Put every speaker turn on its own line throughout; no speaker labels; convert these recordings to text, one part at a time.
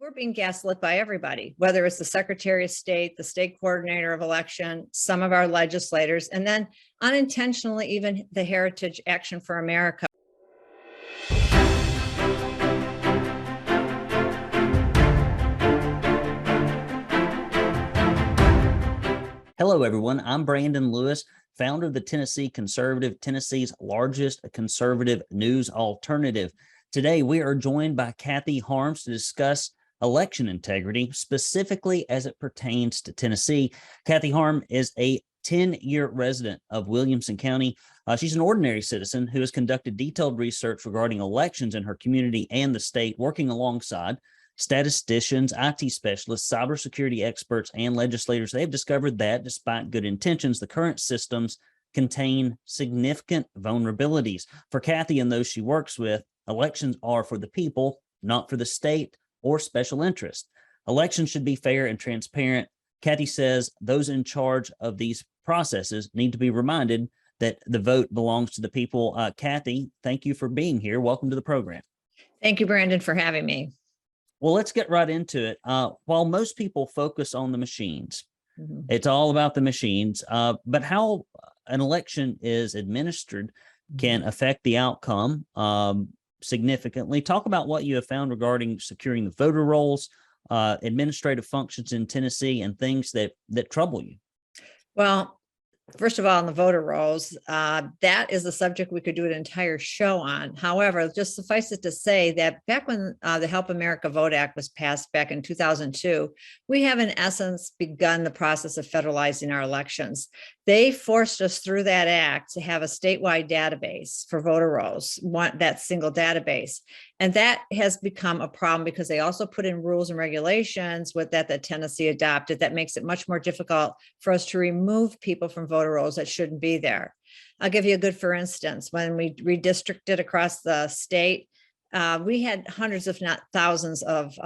We're being gaslit by everybody, whether it's the Secretary of State, the state coordinator of election, some of our legislators, and then unintentionally, even the Heritage Action for America.
Hello, everyone. I'm Brandon Lewis, founder of the Tennessee Conservative, Tennessee's largest conservative news alternative. Today, we are joined by Kathy Harms to discuss election integrity, specifically as it pertains to Tennessee. Kathy Harms is a 10-year resident of Williamson County. She's an ordinary citizen who has conducted detailed research regarding elections in her community and the state, working alongside statisticians, IT specialists, cybersecurity experts, and legislators. They have discovered that, despite good intentions, the current systems contain significant vulnerabilities. For Kathy and those she works with, elections are for the people, not for the state or special interest. Elections should be fair and transparent. Kathy says those in charge of these processes need to be reminded that the vote belongs to the people. Kathy, thank you for being here. Welcome to the program.
Thank you, Brandon, for having me.
Well, let's get right into it. While most people focus on the machines, it's all about the machines, but how an election is administered can affect the outcome significantly. Talk about what you have found regarding securing the voter rolls, administrative functions in Tennessee, and things that trouble you.
Well, first of all, on the voter rolls, that is a subject we could do an entire show on. However, just suffice it to say that back when the Help America Vote Act was passed back in 2002, we have in essence begun the process of federalizing our elections. They forced us through that act to have a statewide database for voter rolls, that single database. And that has become a problem because they also put in rules and regulations with that Tennessee adopted that makes it much more difficult for us to remove people from voter rolls that shouldn't be there. I'll give you a good for instance. When we redistricted across the state, we had hundreds, if not thousands, of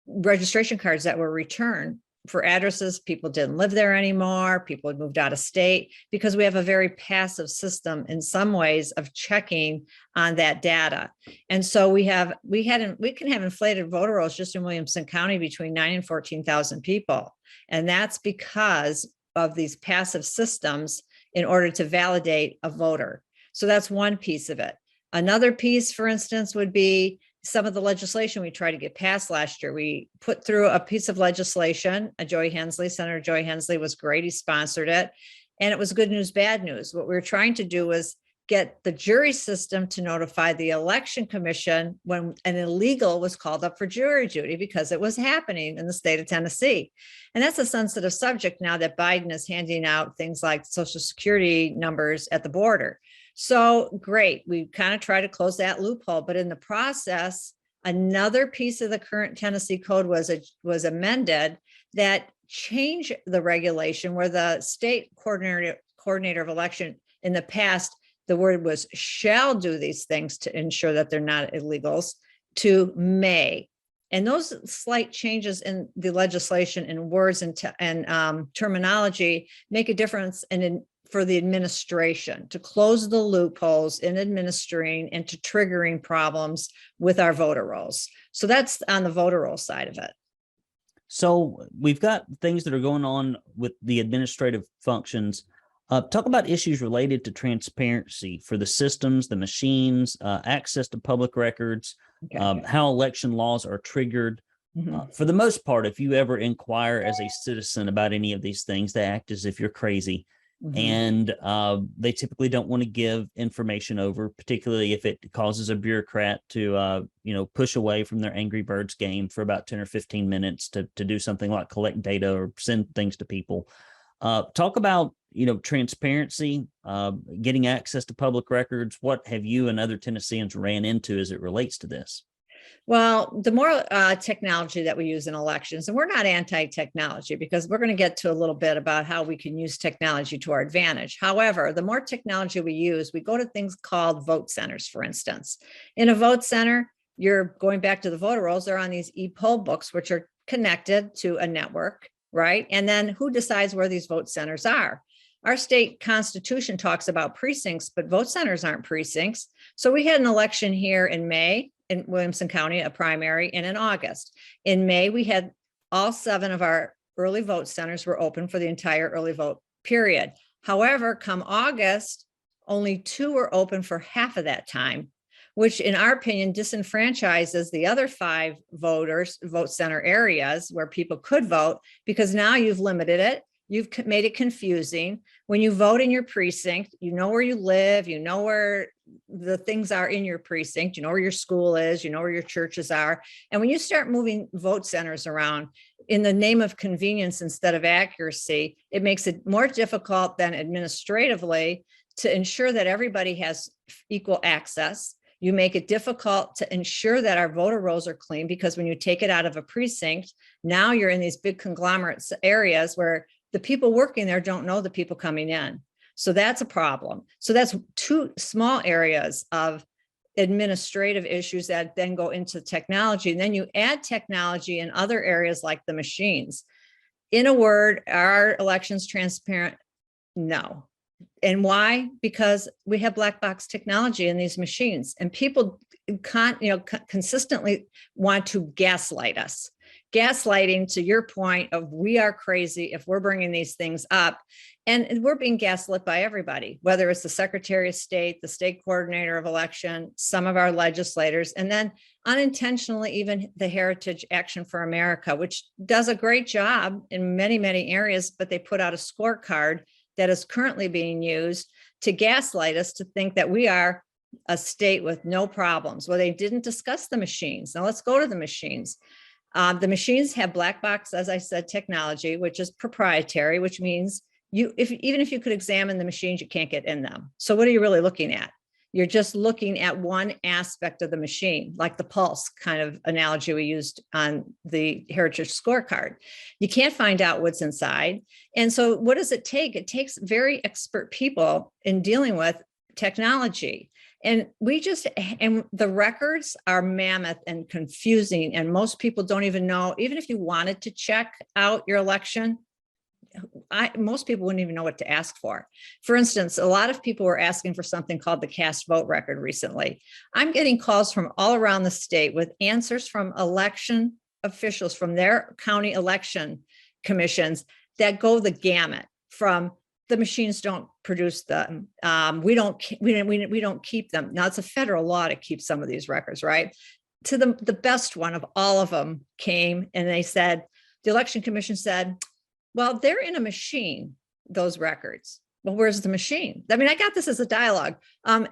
registration cards that were returned for addresses. People didn't live there anymore. People had moved out of state because we have a very passive system in some ways of checking on that data. And so we can have inflated voter rolls just in Williamson County between 9,000 and 14,000 people. And that's because of these passive systems in order to validate a voter. So that's one piece of it. Another piece, for instance, would be some of the legislation we tried to get passed last year. We put through a piece of legislation. Senator Joy Hensley was great. He sponsored it. And it was good news, bad news. What we were trying to do was get the jury system to notify the election commission when an illegal was called up for jury duty because it was happening in the state of Tennessee. And that's a sensitive subject now that Biden is handing out things like Social Security numbers at the border. So great, we kind of try to close that loophole, but in the process, another piece of the current Tennessee code was amended that changed the regulation where the state coordinator of election in the past, the word was shall do these things to ensure that they're not illegals, to may. And those slight changes in the legislation in words and terminology make a difference for the administration to close the loopholes in administering and to triggering problems with our voter rolls. So that's on the voter roll side of it.
So we've got things that are going on with the administrative functions. Talk about issues related to transparency for the systems, the machines, access to public records, how election laws are triggered. For the most part, if you ever inquire as a citizen about any of these things, they act as if you're crazy. And they typically don't want to give information over, particularly if it causes a bureaucrat to, push away from their Angry Birds game for about 10 or 15 minutes to do something like collect data or send things to people. Talk about, transparency, getting access to public records. What have you and other Tennesseans ran into as it relates to this?
Well, the more technology that we use in elections, and we're not anti-technology because we're going to get to a little bit about how we can use technology to our advantage. However, the more technology we use, we go to things called vote centers, for instance. In a vote center, you're going back to the voter rolls, they're on these e-poll books, which are connected to a network, right? And then who decides where these vote centers are? Our state constitution talks about precincts, but vote centers aren't precincts. So we had an election here in May. in Williamson County, a primary, and in August. In May, we had all 7 of our early vote centers were open for the entire early vote period. However, come August, only 2 were open for half of that time, which in our opinion disenfranchises the other 5 vote center areas where people could vote, because now you've limited it. You've made it confusing. When you vote in your precinct, you know where you live, you know where the things are in your precinct, you know where your school is, you know where your churches are. And when you start moving vote centers around in the name of convenience instead of accuracy, it makes it more difficult than administratively to ensure that everybody has equal access. You make it difficult to ensure that our voter rolls are clean, because when you take it out of a precinct, now you're in these big conglomerate areas where the people working there don't know the people coming in. So that's a problem. So that's 2 small areas of administrative issues that then go into technology. And then you add technology in other areas like the machines. In a word, are elections transparent? No. And why? Because we have black box technology in these machines, and people consistently want to gaslight us. Gaslighting, to your point of we are crazy if we're bringing these things up, and we're being gaslit by everybody, whether it's the Secretary of State, the state coordinator of election, some of our legislators, and then unintentionally even the Heritage Action for America, which does a great job in many, many areas, but they put out a scorecard that is currently being used to gaslight us to think that we are a state with no problems. Well, they didn't discuss the machines. Now let's go to the machines. The machines have black box, as I said, technology, which is proprietary, which means even if you could examine the machines, you can't get in them. So what are you really looking at? You're just looking at one aspect of the machine, like the pulse kind of analogy we used on the Heritage scorecard. You can't find out what's inside. And so what does it take? It takes very expert people in dealing with technology. And the records are mammoth and confusing. And most people don't even know, even if you wanted to check out your election, most people wouldn't even know what to ask for. For instance, a lot of people were asking for something called the cast vote record recently. I'm getting calls from all around the state with answers from election officials from their county election commissions that go the gamut from the machines don't produce them. We don't keep them. Now it's a federal law to keep some of these records, right? To the best one of all of them came and they said, the election commission said, well, they're in a machine, those records. Well, where's the machine? I mean, I got this as a dialogue.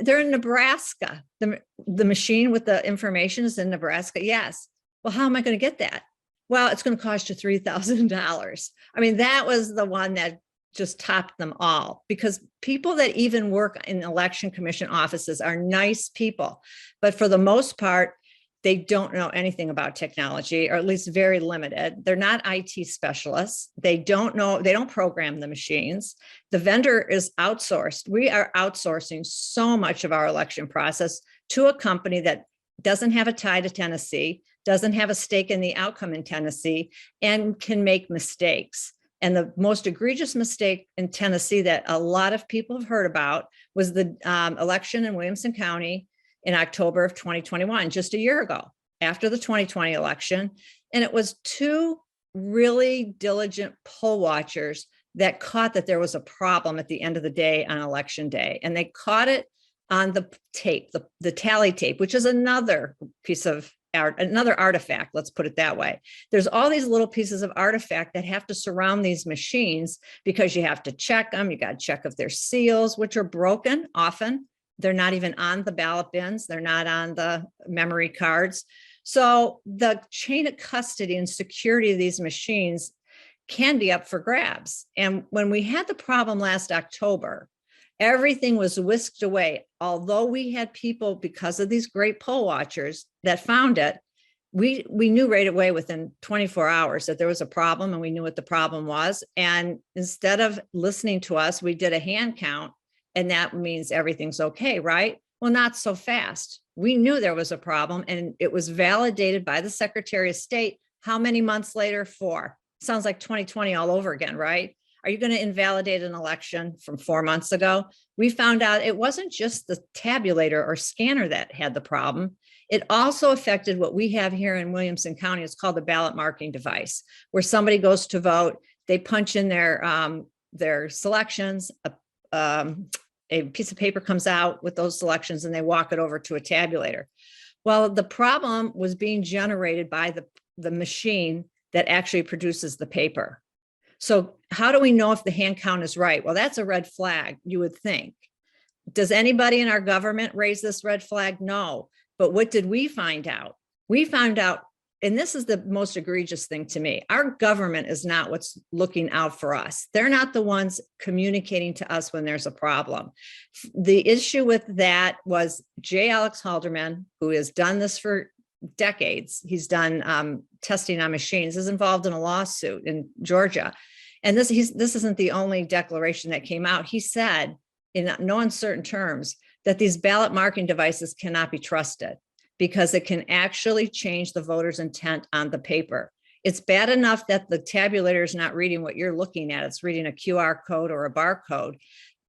They're in Nebraska. The machine with the information is in Nebraska. Yes. Well, how am I going to get that? Well, it's going to cost you $3,000. I mean, that was the one that just topped them all, because people that even work in election commission offices are nice people, but for the most part, they don't know anything about technology, or at least very limited. They're not IT specialists. They don't know, they don't program the machines. The vendor is outsourced. We are outsourcing so much of our election process to a company that doesn't have a tie to Tennessee, doesn't have a stake in the outcome in Tennessee, and can make mistakes. And the most egregious mistake in Tennessee that a lot of people have heard about was the election in Williamson County in October of 2021, just a year ago, after the 2020 election. And it was 2 really diligent poll watchers that caught that there was a problem at the end of the day on election day. And they caught it on the tape, the tally tape, which is another piece of art, another artifact, let's put it that way. There's all these little pieces of artifact that have to surround these machines, because you have to check them. You got to check if they're seals, which are broken often. They're not even on the ballot bins. They're not on the memory cards. So the chain of custody and security of these machines can be up for grabs. And when we had the problem last October, everything was whisked away. Although we had people, because of these great poll watchers, that found it, we knew right away within 24 hours that there was a problem, and we knew what the problem was. And instead of listening to us, we did a hand count. And that means everything's okay, right? Well, not so fast. We knew there was a problem, and it was validated by the Secretary of State. How many months later? 4. Sounds like 2020 all over again, right? Are you going to invalidate an election from 4 months ago? We found out it wasn't just the tabulator or scanner that had the problem. It also affected what we have here in Williamson County. It's called the ballot marking device, where somebody goes to vote, they punch in their selections, a piece of paper comes out with those selections, and they walk it over to a tabulator. Well, the problem was being generated by the machine that actually produces the paper. So how do we know if the hand count is right? Well, that's a red flag, you would think. Does anybody in our government raise this red flag? No. But what did we find out? We found out, and this is the most egregious thing to me, our government is not what's looking out for us. They're not the ones communicating to us when there's a problem. The issue with that was J. Alex Halderman, who has done this for decades. He's done testing on machines, is involved in a lawsuit in Georgia. And this isn't the only declaration that came out. He said in no uncertain terms that these ballot marking devices cannot be trusted because it can actually change the voter's intent on the paper. It's bad enough that the tabulator is not reading what you're looking at. It's reading a QR code or a barcode,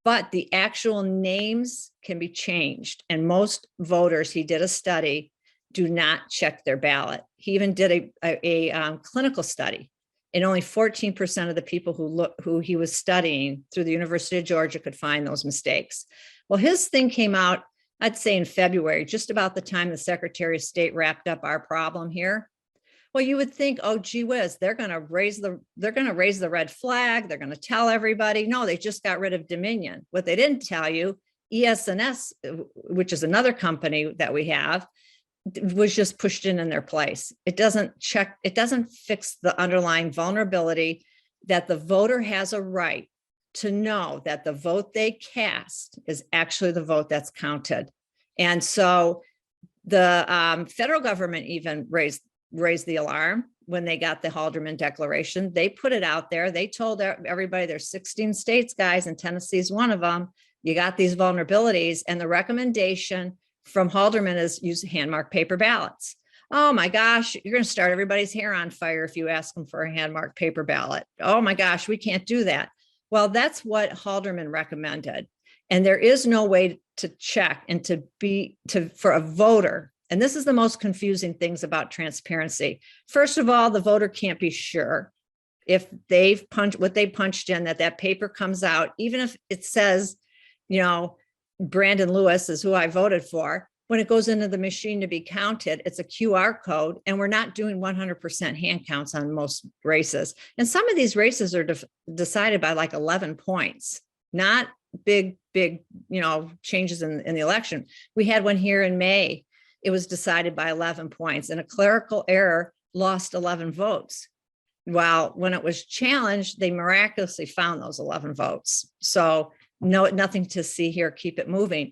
but the actual names can be changed. And most voters, he did a study, do not check their ballot. He even did a clinical study, and only 14% of the people who he was studying through the University of Georgia could find those mistakes. Well, his thing came out, I'd say in February, just about the time the Secretary of State wrapped up our problem here. Well, you would think, oh, gee whiz, they're going to raise the red flag. They're going to tell everybody. No, they just got rid of Dominion. What they didn't tell you, ES&S, which is another company that we have, was just pushed in their place. It doesn't fix the underlying vulnerability that the voter has a right to know that the vote they cast is actually the vote that's counted. And so the federal government even raised the alarm when they got the Halderman Declaration. They put it out there. They told everybody there's 16 states, guys, and Tennessee's one of them. You got these vulnerabilities, and the recommendation from Halderman is use hand-marked paper ballots. Oh my gosh, you're going to start everybody's hair on fire if you ask them for a hand-marked paper ballot. Oh my gosh, we can't do that. Well, that's what Halderman recommended. And there is no way to check and for a voter. And this is the most confusing things about transparency. First of all, the voter can't be sure if they've punched in, that paper comes out, even if it says, Brandon Lewis is who I voted for. When it goes into the machine to be counted, it's a QR code, and we're not doing 100% hand counts on most races. And some of these races are decided by like 11 points, not big, changes in the election. We had one here in May. It was decided by 11 points, and a clerical error lost 11 votes. While when it was challenged, they miraculously found those 11 votes. So no, nothing to see here. Keep it moving.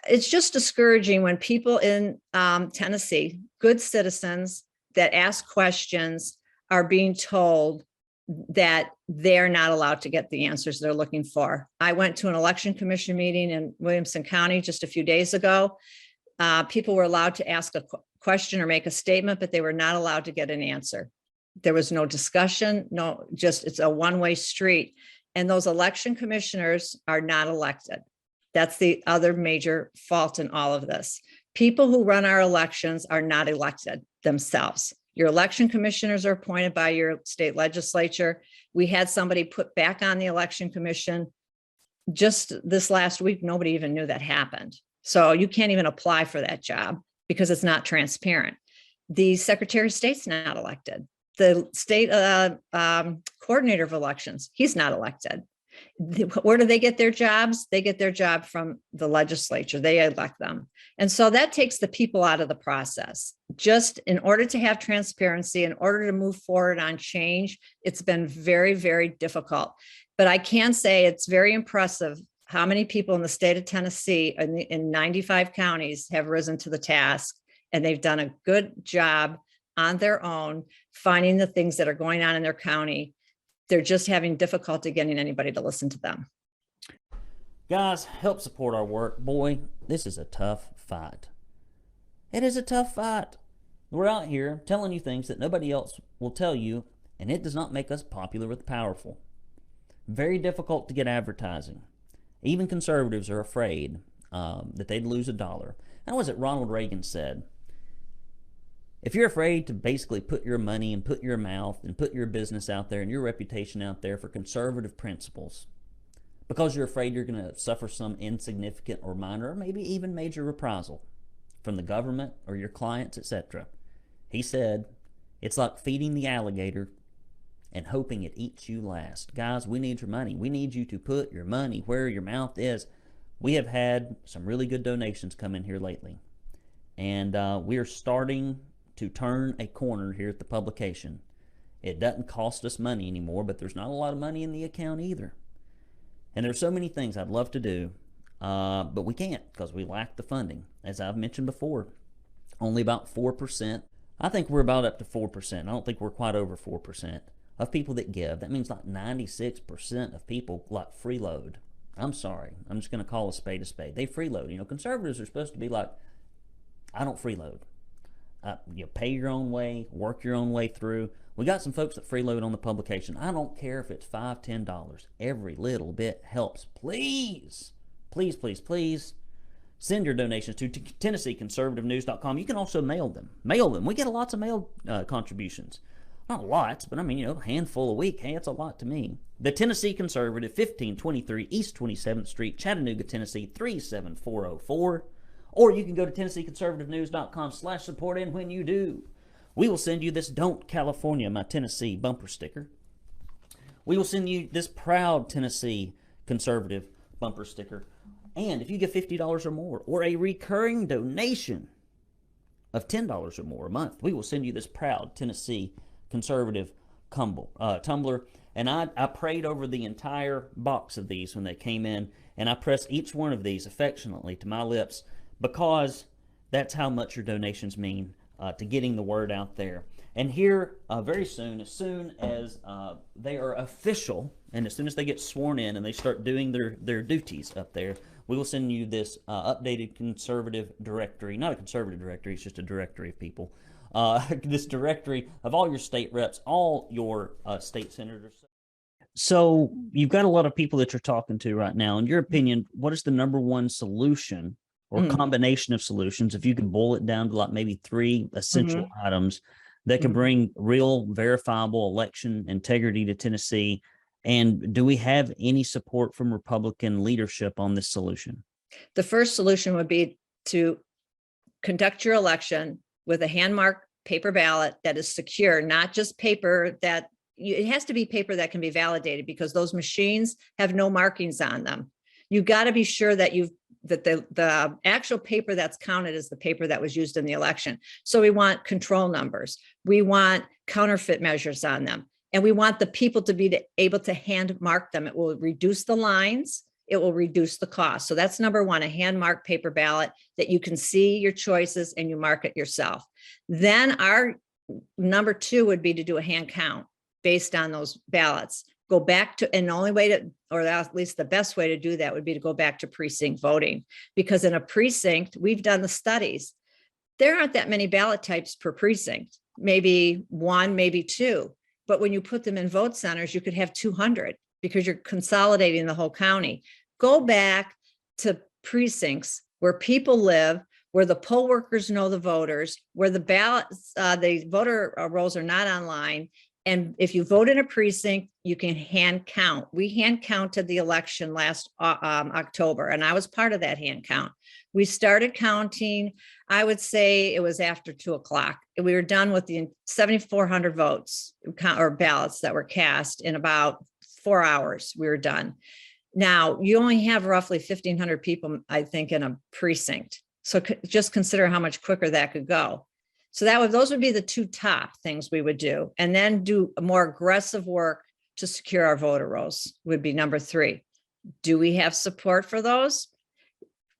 It's just discouraging when people in Tennessee, good citizens that ask questions, are being told that they're not allowed to get the answers they're looking for. I went to an election commission meeting in Williamson County just a few days ago. People were allowed to ask a question or make a statement, but they were not allowed to get an answer. There was no discussion, it's a one-way street. And those election commissioners are not elected. That's the other major fault in all of this. People who run our elections are not elected themselves. Your election commissioners are appointed by your state legislature. We had somebody put back on the election commission just this last week. Nobody even knew that happened. So you can't even apply for that job because it's not transparent. The Secretary of State's not elected. The state coordinator of elections, he's not elected. Where do they get their jobs? They get their job from the legislature. They elect them. And so that takes the people out of the process. Just in order to have transparency, in order to move forward on change, it's been very, very difficult. But I can say it's very impressive how many people in the state of Tennessee in 95 counties have risen to the task, and they've done a good job on their own, finding the things that are going on in their county. They're just having difficulty getting anybody to listen to them.
Guys, help support our work. Boy, this is a tough fight. It is a tough fight. We're out here telling you things that nobody else will tell you, and it does not make us popular with the powerful. Very difficult to get advertising. Even conservatives are afraid that they'd lose $1. How was it Ronald Reagan said? If you're afraid to basically put your money and put your mouth and put your business out there and your reputation out there for conservative principles, because you're afraid you're going to suffer some insignificant or minor or maybe even major reprisal from the government or your clients, etc., he said, it's like feeding the alligator and hoping it eats you last. Guys, we need your money. We need you to put your money where your mouth is. We have had some really good donations come in here lately, and we are starting to turn a corner here at the publication. It doesn't cost us money anymore, but there's not a lot of money in the account either. And there's so many things I'd love to do, but we can't because we lack the funding. As I've mentioned before, only about 4%. I think we're about up to 4%. I don't think we're quite over 4% of people that give. That means like 96% of people like freeload. I'm sorry. I'm just going to call a spade a spade. They freeload. You know, conservatives are supposed to be like, I don't freeload. You pay your own way, work your own way through. We got some folks that freeload on the publication. I don't care if it's $5, $10. Every little bit helps. Please, please, please, please send your donations to TennesseeConservativeNews.com. You can also mail them. Mail them. We get lots of mail contributions. Not lots, but I mean, you know, a handful a week. Hey, it's a lot to me. The Tennessee Conservative, 1523 East 27th Street, Chattanooga, Tennessee, 37404. Or you can go to TennesseeConservativeNews.com/support, and when you do, we will send you this Don't California My Tennessee bumper sticker. We will send you this Proud Tennessee Conservative bumper sticker. And if you give $50 or more, or a recurring donation of $10 or more a month, we will send you this Proud Tennessee Conservative tumbler. And I prayed over the entire box of these when they came in, and I pressed each one of these affectionately to my lips, because that's how much your donations mean to getting the word out there. And here, very soon, as they are official, and as soon as they get sworn in and they start doing their duties up there, we will send you this updated conservative directory. Not a conservative directory, it's just a directory of people. This directory of all your state reps, all your state senators. So you've got a lot of people that you're talking to right now. In your opinion, what is the number one solution or combination of solutions, if you could boil it down to like maybe 3 essential items that can bring real verifiable election integrity to Tennessee? And do we have any support from Republican leadership on this solution?
The first solution would be to conduct your election with a hand-marked paper ballot that is secure, not just paper that it has to be paper that can be validated, because those machines have no markings on them. You got to be sure that the actual paper that's counted is the paper that was used in the election. So we want control numbers. We want counterfeit measures on them. And we want the people to be able to hand mark them. It will reduce the lines. It will reduce the cost. So that's number one, a hand marked paper ballot that you can see your choices and you mark it yourself. Then our number 2 would be to do a hand count based on those ballots. Go back to, and the only way to, or at least the best way to do that would be to go back to precinct voting, because in a precinct, we've done the studies. There aren't that many ballot types per precinct, maybe 1, maybe 2. But when you put them in vote centers, you could have 200 because you're consolidating the whole county. Go back to precincts where people live, where the poll workers know the voters, where the ballots, the voter rolls are not online. And if you vote in a precinct, you can hand count. We hand counted the election last October, and I was part of that hand count. We started counting, I would say it was after 2:00. We were done with the 7,400 votes or ballots that were cast in about 4 hours. We were done. Now, you only have roughly 1,500 people, I think, in a precinct. So just consider how much quicker that could go. So those would be the 2 top things we would do. And then do a more aggressive work to secure our voter rolls would be number 3. Do we have support for those?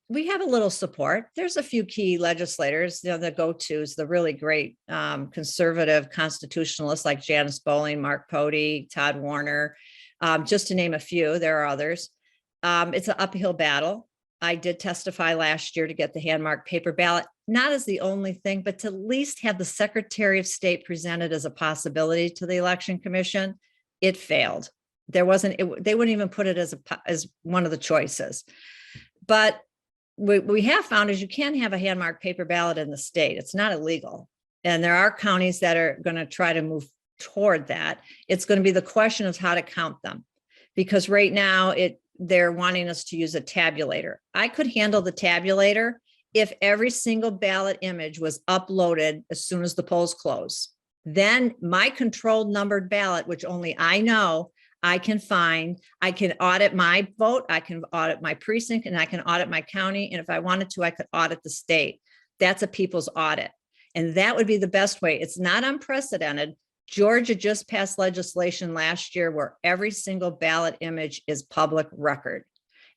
We have a little support. There's a few key legislators, the go-tos, the really great conservative constitutionalists like Janice Bowling, Mark Pody, Todd Warner, just to name a few. There are others. It's an uphill battle. I did testify last year to get the hand-marked paper ballot, not as the only thing, but to at least have the Secretary of State presented as a possibility to the Election Commission. It failed. They wouldn't even put it as one of the choices. But what we have found is you can have a hand marked paper ballot in the state. It's not illegal. And there are counties that are going to try to move toward that. It's going to be the question of how to count them, because right now they're wanting us to use a tabulator. I could handle the tabulator if every single ballot image was uploaded as soon as the polls close. Then my controlled numbered ballot, which only I know, I can find, I can audit my vote, I can audit my precinct, and I can audit my county. And if I wanted to, I could audit the state. That's a people's audit. And that would be the best way. It's not unprecedented. Georgia just passed legislation last year where every single ballot image is public record.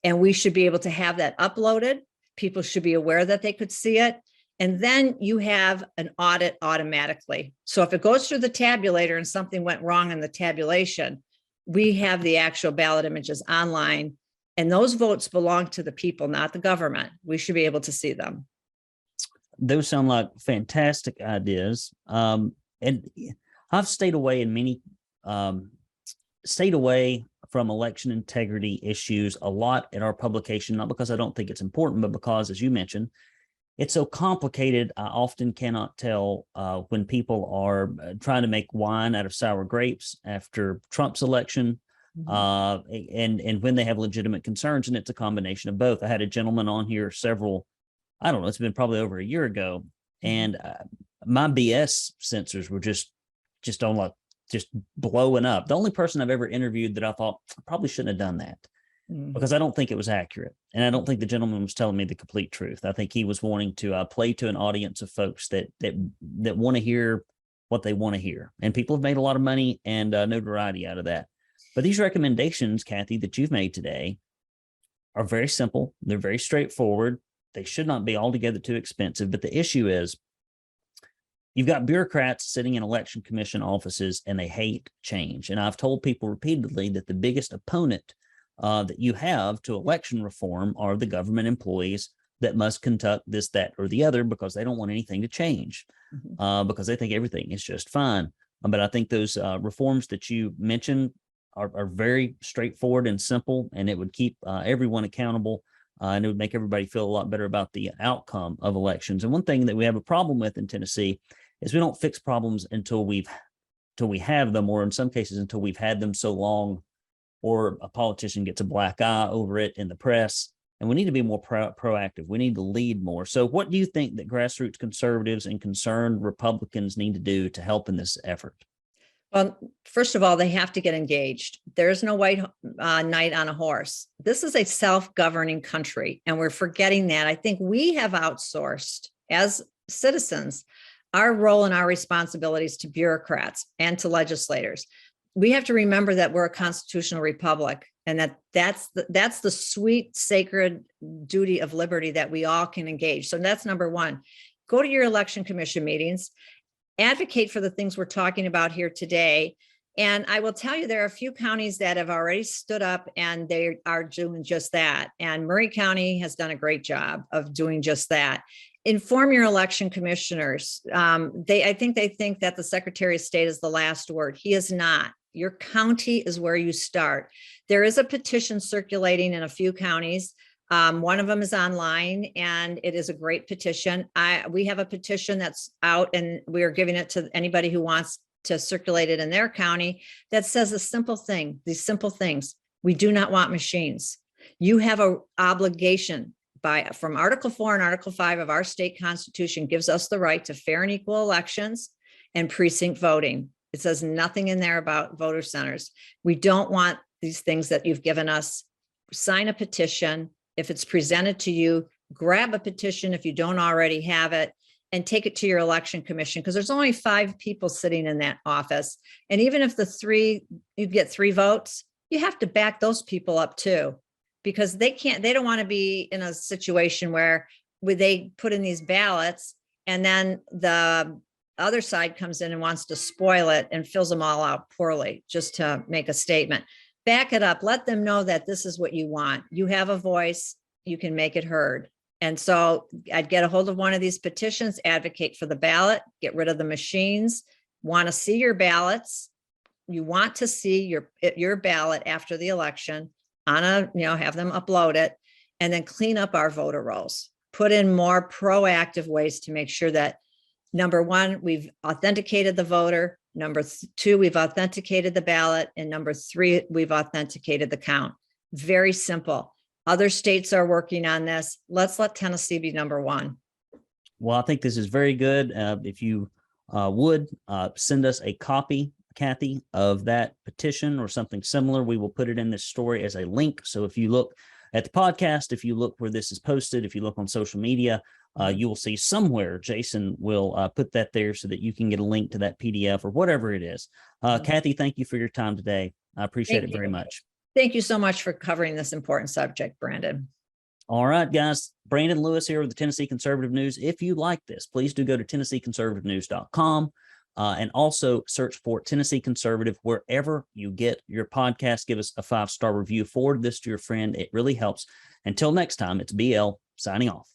And we should be able to have that uploaded. People should be aware that they could see it. And then you have an audit automatically. So if it goes through the tabulator and something went wrong in the tabulation, we have the actual ballot images online, and those votes belong to the people, not the government. We should be able to see them.
Those sound like fantastic ideas. And I've stayed away from election integrity issues a lot in our publication, not because I don't think it's important, but because, as you mentioned, it's so complicated. I often cannot tell when people are trying to make wine out of sour grapes after Trump's election, and when they have legitimate concerns, and it's a combination of both. I had a gentleman on here I don't know, it's been probably over a year ago, and my BS sensors were just on like just blowing up. The only person I've ever interviewed that I thought I probably shouldn't have done that, because I don't think it was accurate. And I don't think the gentleman was telling me the complete truth. I think he was wanting to play to an audience of folks that want to hear what they want to hear. And people have made a lot of money and notoriety out of that. But these recommendations, Kathy, that you've made today are very simple. They're very straightforward. They should not be altogether too expensive. But the issue is, you've got bureaucrats sitting in election commission offices and they hate change. And I've told people repeatedly that the biggest opponent that you have to election reform are the government employees that must conduct this, that, or the other, because they don't want anything to change, because they think everything is just fine. But I think those reforms that you mentioned are very straightforward and simple, and it would keep everyone accountable, and it would make everybody feel a lot better about the outcome of elections. And one thing that we have a problem with in Tennessee is we don't fix problems until we have them, or in some cases until we've had them so long, or a politician gets a black eye over it in the press. And we need to be more proactive. We need to lead more. So what do you think that grassroots conservatives and concerned Republicans need to do to help in this effort?
Well, first of all, they have to get engaged. There's no white knight on a horse. This is a self-governing country, and we're forgetting that. I think we have outsourced, as citizens, our role and our responsibilities to bureaucrats and to legislators. We have to remember that we're a constitutional republic, and that's the sweet, sacred duty of liberty that we all can engage. So that's number one. Go to your election commission meetings, advocate for the things we're talking about here today. And I will tell you, there are a few counties that have already stood up and they are doing just that. And Murray County has done a great job of doing just that. Inform your election commissioners. I think they think that the Secretary of State is the last word. He is not. Your county is where you start. There is a petition circulating in a few counties. One of them is online, and it is a great petition. We have a petition that's out, and we are giving it to anybody who wants to circulate it in their county, that says these simple things. We do not want machines. You have an obligation from Article 4 and Article 5 of our state constitution gives us the right to fair and equal elections and precinct voting. It says nothing in there about voter centers. We don't want these things that you've given us. Sign a petition. If it's presented to you, grab a petition if you don't already have it, and take it to your election commission, because there's only 5 people sitting in that office. And even if you get 3 votes, you have to back those people up too, because they don't want to be in a situation where they put in these ballots and then the other side comes in and wants to spoil it and fills them all out poorly just to make a statement. Back it up. Let them know that this is what you want. You have a voice. You can make it heard. And so I'd get a hold of one of these petitions, advocate for the ballot, get rid of the machines, want to see your ballots. You want to see your ballot after the election have them upload it, and then clean up our voter rolls, put in more proactive ways to make sure that, number one, we've authenticated the voter. Number two, we've authenticated the ballot. And number three, we've authenticated the count. Very simple. Other states are working on this. Let's let Tennessee be number one.
Well, I think this is very good. If you would send us a copy, Kathy, of that petition or something similar, we will put it in this story as a link. So if you look at the podcast, if you look where this is posted, if you look on social media, you will see somewhere Jason will put that there so that you can get a link to that PDF or whatever it is. Kathy, thank you for your time today. I appreciate it very much.
Thank you so much for covering this important subject, Brandon.
All right, guys. Brandon Lewis here with the Tennessee Conservative News. If you like this, please do go to TennesseeConservativeNews.com and also search for Tennessee Conservative wherever you get your podcast. Give us a 5-star review. Forward this to your friend. It really helps. Until next time, it's BL signing off.